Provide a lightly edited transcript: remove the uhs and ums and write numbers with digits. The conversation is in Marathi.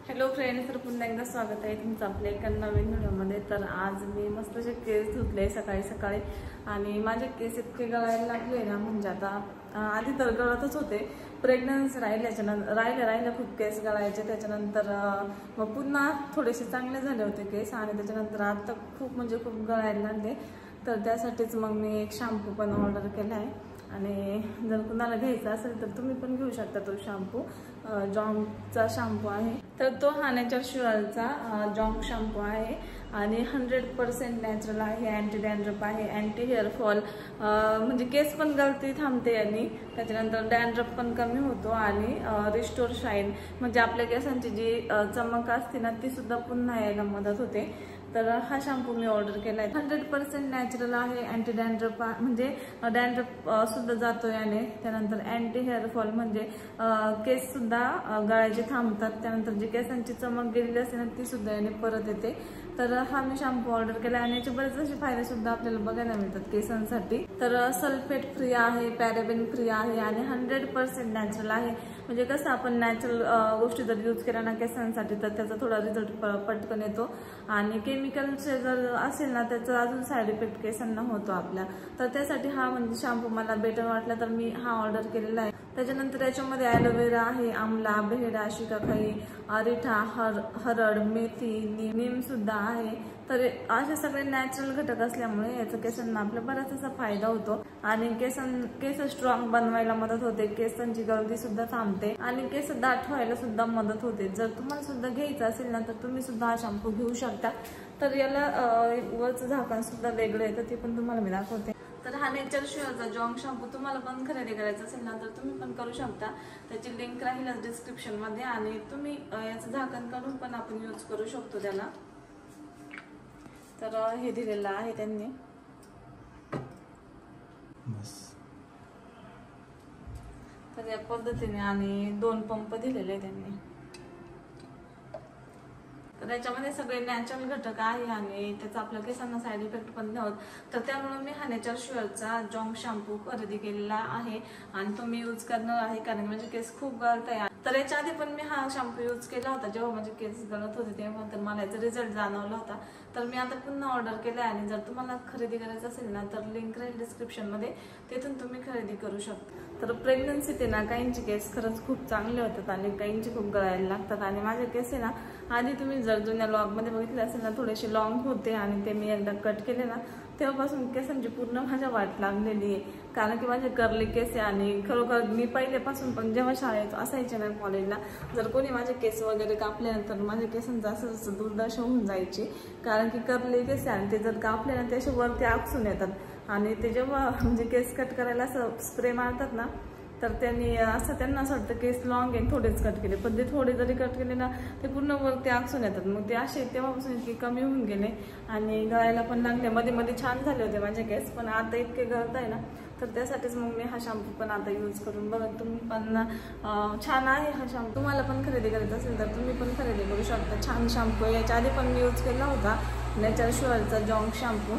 हॅलो फ्रेंड्स, तर पुन्हा एकदा स्वागत आहे तुमचं आपल्या एका नवीन व्हिडिओमध्ये। तर आज मी मस्त असे केस धुतले सकाळी सकाळी आणि माझे केस इतके गळायला लागले ना, म्हणजे आता आधी तर गळतच होते, प्रेग्नन्सी राहिल्या खूप केस गळायचे। त्याच्यानंतर मग पुन्हा थोडेसे चांगले झाले होते केस आणि त्याच्यानंतर आता खूप खूप गळायला लागले। तर त्यासाठीच मग मी एक शॅम्पू पण ऑर्डर केला आहे आणि जर कुणाला घ्यायचा असेल तर तुम्ही पण घेऊ शकता। तो शॅम्पू जॉंगचा शॅम्पू आहे, तर तो हा नेचर श्युअरचा जॉंग शॅम्पू आहे आणि 100% नॅचरल आहे, अँटी डॅन्ड्रफ आहे, अँटी हेअर फॉल, म्हणजे केस पण गळती थांबते आणि त्याच्यानंतर डॅन्ड्रफ पण कमी होतो आणि रिस्टोर शाईन, म्हणजे आपल्या केसांची जी चमक असते ना ती सुद्धा पुन्हा यायला मदत होते। तर हा शॅम्पू मी ऑर्डर केला आहे, 100% नॅचरल आहे, अँटी डॅन्ड्रफ म्हणजे डॅन्ड्रफ सुद्धा जातो याने। त्यानंतर अँटी हेअर फॉल म्हणजे केस सुद्धा गळायचे थांबतात, त्यानंतर जी केसांची चमक गेलेली असते ना ती सुद्धा याने परत येते। तर हा मी शॅम्पू ऑर्डर केला आणि याचे बरेच असे फायदे सुद्धा आपल्याला बघायला मिळतात केसांसाठी। तर सल्फेट फ्री आहे, पॅराबेन फ्री आहे आणि 100% नॅचरल आहे। म्हणजे कसं आपण नॅचरल गोष्टी जर यूज केल्या ना केसांसाठी तर त्याचा थोडा रिझल्ट पटकन येतो आणि केमिकलचे जर असेल ना त्याचा अजून साईड इफेक्ट केसांना होतो आपल्या। तर त्यासाठी हा म्हणजे शॅम्पू मला बेटर वाटला तर मी हा ऑर्डर केलेला आहे। त्याच्यानंतर याच्यामध्ये ॲलोवेरा आहे, आमला, बेहडा, शिकाकाई, अरिठा, हरड, मेथी, नीम सुद्धा आहे। तर असे सगळे नॅचरल घटक असल्यामुळे याचा केसांना आपल्या बराच असा फायदा होतो आणि केस स्ट्रॉंग बनवायला मदत होते, केसांची गळती सुद्धा थांबते आणि केस दाट व्हायला सुद्धा मदत होते। जर तुम्हाला सुद्धा घ्यायचं असेल ना तर तुम्ही सुद्धा हा शॅम्पू घेऊ शकता। तर याला वरचं झाकण सुद्धा वेगळं आहे, तर ते पण तुम्हाला मी दाखवते। तर हा नेचर श्युअरचा जॉंग शॅम्पू तुम्हाला पण खरेदी करायचा असेल ना तर तुम्ही पण करू शकता, त्याची लिंक राहील डिस्क्रिप्शन मध्ये आणि तुम्ही याचं झाकण काढून पण आपण यूज करू शकतो त्याला। तर हे दिलेलं आहे त्यांनी बस, तर या पद्धतीने आणि 2 पंप दिलेले आहे त्यांनी। तर याच्यामध्ये सगळे नॅचरल घटक आहे आणि त्याचा आपल्या केसांना साईड इफेक्ट पण नाही होत। तर त्यामुळे मी हा नेचर श्युअरचा जॉंग शॅम्पू खरेदी केलेला आहे आणि तो मी यूज करणार आहे, कारण माझे केस खूप गळत आहे। तर याच्या आधी पण मी हा शॅम्पू यूज केला होता जेव्हा माझे केस गळत होते तेव्हा, तर मला याचा रिझल्ट जाणवला होता। तर मी आता पुन्हा ऑर्डर केला आहे आणि जर तुम्हाला खरेदी करायचं असेल ना तर लिंक राहील डिस्क्रिप्शन मध्ये, तिथून तुम्ही खरेदी करू शकता। तर प्रेग्नन्सीत ना काहींचे केस खरंच खूप चांगले होतात आणि काहींचे खूप गळायला लागतात आणि माझे केस आहे ना आधी तुम्ही जर जुन्या लॉग मध्ये बघितले असेल ना थोडेसे लॉंग होते आणि ते मी एकदा कट केले ना तेव्हापासून केसांची पूर्ण माझ्या वाट लागलेली आहे, कारण की माझे कर्ली केस आहे आणि खरोखर मी पहिल्यापासून पण जेव्हा शाळेत असायचे ना कॉलेजला जर कोणी माझे केस वगैरे कापल्यानंतर माझ्या केसांचं असं दुर्दशा होऊन जायची, कारण की कर्ली केस आहे आणि ते जर कापले ना ते असे वरती आकसून येतात आणि ते जेव्हा म्हणजे केस कट करायला असं स्प्रे मारतात ना तर त्यांना असं वाटतं केस लॉंग आहे थोडेच कट केले, पण ते थोडे जरी कट केले ना ते पूर्ण वरती आकसून येतात। मग ते असे तेव्हापासून इतके कमी होऊन गेले आणि गळायला पण लागले। मध्ये मध्ये छान झाले होते माझे केस, पण आता इतके गळत आहे ना तर त्यासाठीच मग मी हा शॅम्पू पण आता यूज करून बघा। तुम्ही पण छान आहे हा शॅम्पू, तुम्हाला पण खरेदी करायचं असेल तर तुम्ही पण खरेदी करू शकता। छान शॅम्पू, याच्या आधी पण मी यूज केला होता नेचर श्युअरचा जॉंग शॅम्पू।